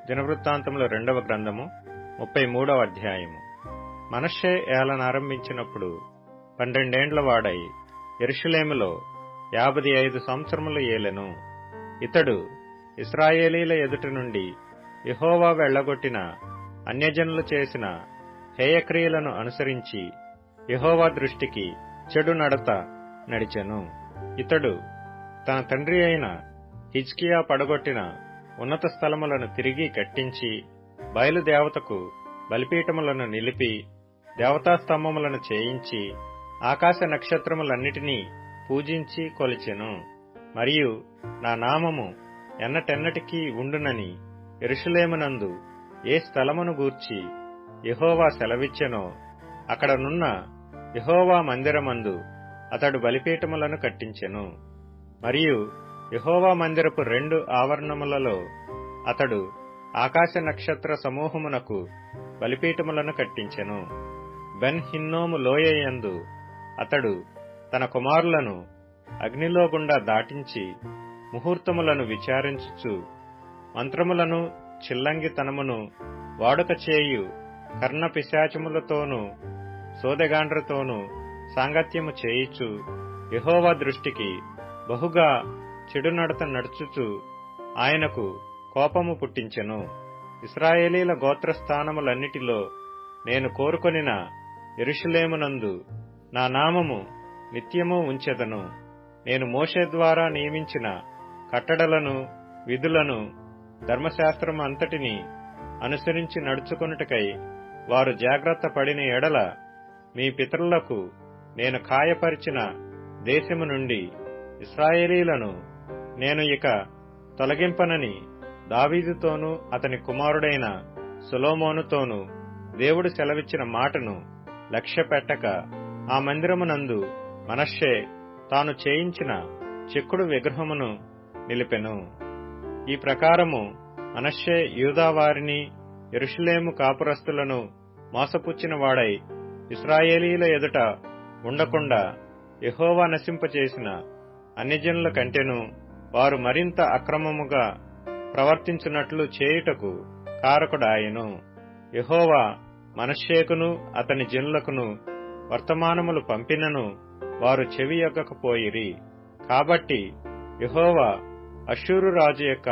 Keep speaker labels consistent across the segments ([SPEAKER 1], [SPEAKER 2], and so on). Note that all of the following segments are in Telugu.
[SPEAKER 1] దినవృత్తాంతముల 2వ గ్రంథము 33వ అధ్యాయము. మనష్షే ఏలనారంభించినప్పుడు 12 ఏండ్ల వాడై యెరూషలేములో 55 సంవత్సరములు ఏలెను. ఇతడు ఇశ్రాయేలీల ఎదుట నుండి యెహోవా వెళ్లగొట్టిన అన్యజనులు చేసిన హేయక్రియలను అనుసరించి యెహోవా దృష్టికి చెడు నడత నడిచెను. ఇతడు తన తండ్రి అయిన హిజ్కియా పడగొట్టిన ఉన్నత స్థలములను తిరిగి కట్టించి బయలుదేవతకు బలిపీఠములను నిలిపి దేవతాస్తంభములను చేయించి ఆకాశ నక్షత్రములన్నిటినీ పూజించి కొలిచెను. మరియు నా నామము ఎన్నటెన్నటికీ ఉండునని యెరూషలేమునందు ఏ స్థలమును గూర్చి యెహోవా సెలవిచ్చెనో అక్కడనున్న యెహోవా మందిరమందు అతడు బలిపీఠములను కట్టించెను. మరియు యెహోవా మందిరపు 2 ఆవరణములలో అతడు ఆకాశ నక్షత్ర సమూహమునకు బలిపీఠములను కట్టించెను. బెన్ హిన్నోము లోయ యందు అతడు తన కుమారులను అగ్నిలో గుండా దాటించి ముహూర్తములను విచారించుచు మంత్రములను చిల్లంగితనమును వాడుక చేయు కర్ణ పిశాచములతోనూ సోదెగాండ్రతోనూ సాంగత్యము చేయిచు యెహోవా దృష్టికి బహుగా చెడు నడత నడుచుచు ఆయనకు కోపము పుట్టించెను. ఇశ్రాయేలీల గోత్రస్థానములన్నిటిలో నేను కోరుకొనిన యెరూషలేమునందు నా నామము నిత్యము ఉంచెదను. నేను మోషే ద్వారా నియమించిన కట్టడలను విధులను ధర్మశాస్త్రము అంతటినీ అనుసరించి నడుచుకొనుటకై వారు జాగ్రత్త పడిన ఎడల మీ పితరులకు నేను ఖాయపరిచిన దేశము నుండి ఇశ్రాయేలీలను నేను ఇక తొలగింపనని దావీదుతోనూ అతని కుమారుడైన సొలొమోనుతోనూ దేవుడు సెలవిచ్చిన మాటను లక్ష్యపెట్టక ఆ మందిరమునందు మనష్షే తాను చేయించిన చెక్కుడు విగ్రహమును నిలిపెను. ఈ ప్రకారము మనష్షే యూదావారిని యెరూషలేము కాపురస్తులను మోసపుచ్చిన వాడై ఇశ్రాయేలీల ఎదుట ఉండకుండా యెహోవా నశింపచేసిన అన్యజనుల కంటెను వారు మరింత అక్రమముగా ప్రవర్తించున్నట్లు చేయుటకు కారకుడాయెను. యెహోవా మనష్షేకును అతని జనులకును వర్తమానములు పంపినను వారు చెవియొగ్గకపోయిరి. కాబట్టి యెహోవా అష్షూరు రాజు యొక్క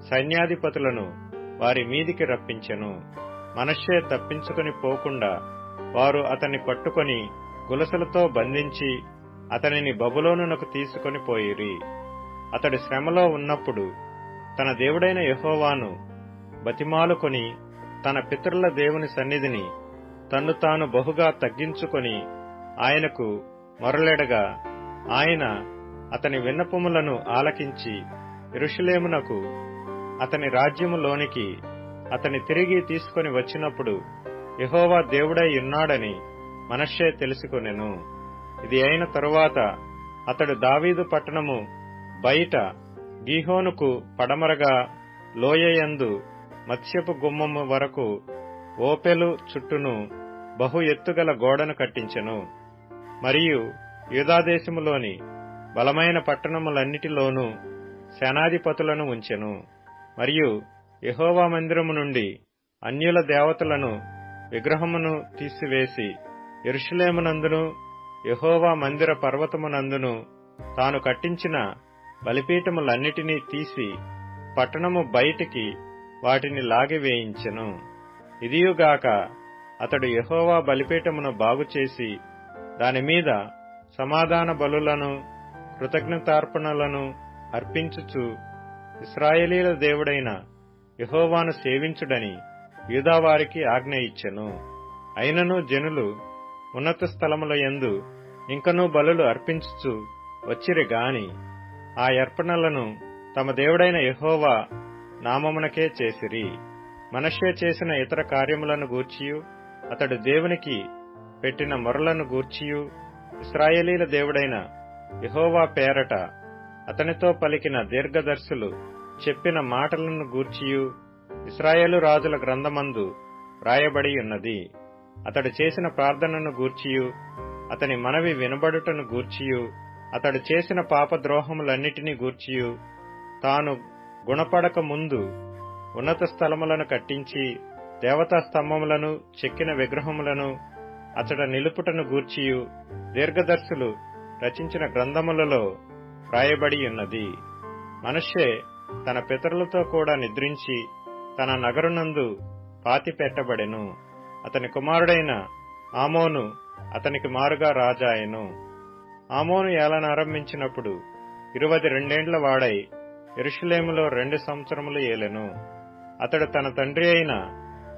[SPEAKER 1] సైన్యాధిపతులను వారి మీదికి రప్పించెను. మనష్షే తప్పించుకొని పోకుండా వారు అతన్ని పట్టుకొని గొలుసులతో బంధించి అతనిని బబులోనునకు తీసుకొని పోయిరి. అతడు శ్రమలో ఉన్నప్పుడు తన దేవుడైన యెహోవాను బతిమాలుకొని తన పితరుల దేవుని సన్నిధిని తన్ను తాను బహుగా తగ్గించుకొని ఆయనకు మొరలెడగా ఆయన అతని విన్నపములను ఆలకించి యెరూషలేమునకు అతని రాజ్యములోనికి అతని తిరిగి తీసుకొని వచ్చినప్పుడు యెహోవా దేవుడై ఉన్నాడని మనష్షే తెలుసుకొనెను. ఇది అయిన తరువాత అతడు దావీదు పట్టణము బయట గీహోనుకు పడమరగా లోయయందు మత్స్యపు గుమ్మము వరకు ఓపెలు చుట్టూను బహు ఎత్తుగల గోడను కట్టించెను. మరియు యూదాదేశములోని బలమైన పట్టణములన్నిటిలోనూ సేనాధిపతులను ఉంచెను. మరియు యెహోవా మందిరము నుండి అన్యుల దేవతలను విగ్రహమును తీసివేసి యెరూషలేమునందును యెహోవా మందిర పర్వతమునందును తాను కట్టించిన బలిపీఠములన్నిటినీ తీసి పట్టణము బయటికి వాటిని లాగివేయించెను. ఇదియుగాక అతడు యెహోవా బలిపీఠమును బాగుచేసి దానిమీద సమాధాన బలులను కృతజ్ఞతార్పణలను అర్పించుచు ఇశ్రాయేలీల దేవుడైన యెహోవాను సేవించుడని యూదావారికి ఆజ్ఞ ఇచ్చెను. అయినను జనులు ఉన్నత స్థలముల యందు ఇంకనూ బలులు అర్పించుచు వచ్చిరి గాని ఆ అర్పణలను తమ దేవుడైన యెహోవా నామమునకే చేసిరి. మనష్షే చేసిన ఇతర కార్యములను గూర్చియు అతడు దేవునికి పెట్టిన మొరలను గూర్చియు ఇశ్రాయేలీల దేవుడైన యెహోవా పేరట అతనితో పలికిన దీర్ఘదర్శులు చెప్పిన మాటలను గూర్చియు ఇశ్రాయేలు రాజుల గ్రంథమందు రాయబడి ఉన్నది. అతడు చేసిన ప్రార్థనను గూర్చియు అతని మనవి వినబడుటను గూర్చియు అతడు చేసిన పాపద్రోహములన్నిటినీ గూర్చియు తాను గుణపడక ముందు ఉన్నత స్థలములను కట్టించి దేవతా స్తంభములను చెక్కిన విగ్రహములను అతడ నిలుపుటను గూర్చియు దీర్ఘదర్శులు రచించిన గ్రంథములలో వ్రాయబడి ఉన్నది. మనష్షే తన పితరులతో కూడా నిద్రించి తన నగరునందు పాతిపెట్టబడెను. అతని కుమారుడైన ఆమోను అతనికి మారుగా రాజాయెను. ఆమోను ఏలనారంభించినప్పుడు 22 వాడై యెరూషలేములో 2 సంవత్సరములు ఏలెను. అతడు తన తండ్రి అయిన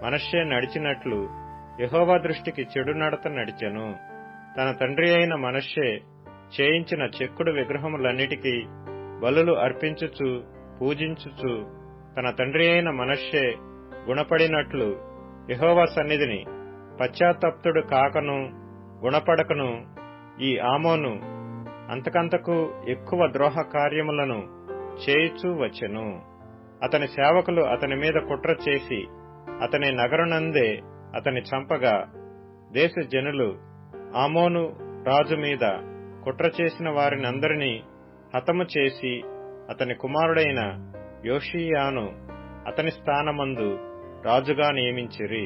[SPEAKER 1] మనష్షే నడిచినట్లు యెహోవా దృష్టికి చెడు నడత నడిచెను. తన తండ్రి అయిన మనష్షే చేయించిన చెక్కుడు విగ్రహములన్నిటికీ బలులు అర్పించుచు పూజించుచు తన తండ్రి అయిన మనష్షే గుణపడినట్లు యెహోవా సన్నిధిని పశ్చాత్తప్తుడు కాకను గుణపడకను ఈ ఆమోను అంతకంతకు ఎక్కువ ద్రోహ కార్యములను చేయుచూ వచ్చెను. అతని సేవకులు అతని మీద కుట్ర చేసి అతని నగరునందే అతని చంపగా దేశ జనులు ఆమోను రాజు మీద కుట్ర చేసిన వారినందరినీ హతము చేసి అతని కుమారుడైన యోషీయాను అతని స్థానమందు రాజుగా నియమించిరి.